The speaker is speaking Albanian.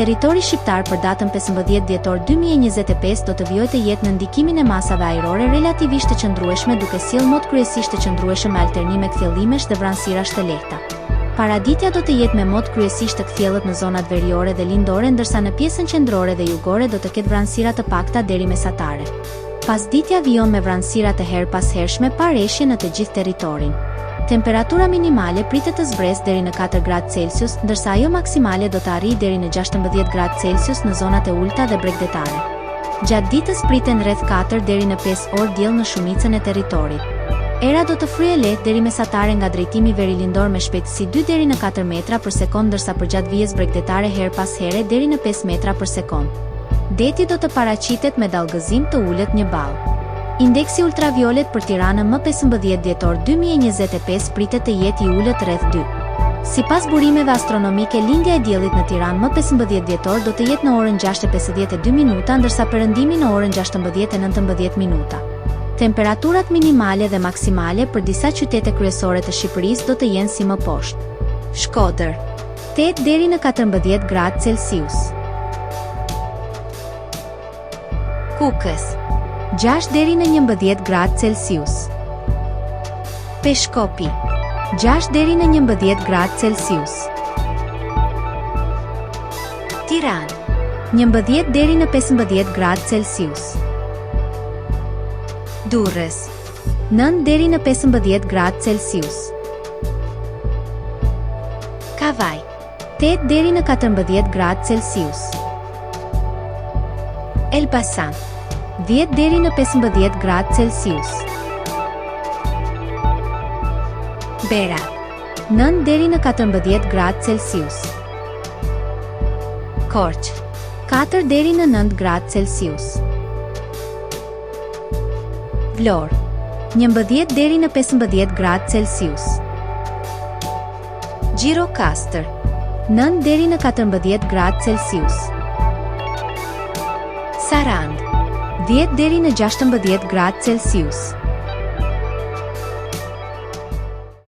Territori shqiptar për datën 15 dhjetor 2025 do të vijojë të jetë në ndikimin e masave ajrore relativisht të qëndrueshme, duke sjellë mod kryesisht të qëndrueshëm me alternime kthjellimesh dhe vranësirash të lehta. Paraditja do të jetë me mod kryesisht të kthjellët në zonat veriore dhe lindore, ndërsa në pjesën qendrore dhe jugore do të ketë vranësira të pakta deri mesatare. Pasditja vijon me vranësira të her pas hershme pa reshje në të gjithë territorin. Temperatura minimale pritet të zbresë deri në 4 gradë Celsius, ndërsa ajo maksimale do të arrijë deri në 16 gradë Celsius në zonat e ulta dhe bregdetare. Gjatë ditës priten rreth 4 deri në 5 orë diell në shumicën e territorit. Era do të fryejë lehtë deri mesatare nga drejtimi verilindor me shpejtësi 2 deri në 4 metra për sekond, ndërsa për gjatë vijës bregdetare her pas here deri në 5 metra për sekond. Deti do të paraqitet me dallgëzim të ulët 1 ball. Indeksi ultraviolet për Tiranën më 15 dhjetor 2025 pritet të jetë i ulët rreth 2. Sipas burimeve astronomike, lindja e diellit në Tiranë më 15 dhjetor do të jetë në orën 6:52 minuta, ndërsa perëndimi në orën 16:19 minuta. Temperaturat minimale dhe maksimale për disa qytete kryesore të Shqipërisë do të jenë si më poshtë. Shkodër, 8 deri në 14 gradë Celsius. Kukës, 6 deri në 11 gradë Celsius. Peshkopi, 6 deri në 11 gradë Celsius. Tiranë, 11 deri në 15 gradë Celsius. Durrës, 9 deri në 15 gradë Celsius. Kavaj, 8 deri në 14 gradë Celsius. Elbasan, 10 deri në 15 gradë Celsius. Bera, 9 deri në 14 gradë Celsius. Korçë, 4 deri në 9 gradë Celsius. Vlorë, 11 deri në 15 gradë Celsius. Gjirokastër, 9 deri në 14 gradë Celsius. Sarandë, 10 deri në 16 gradë Celsius.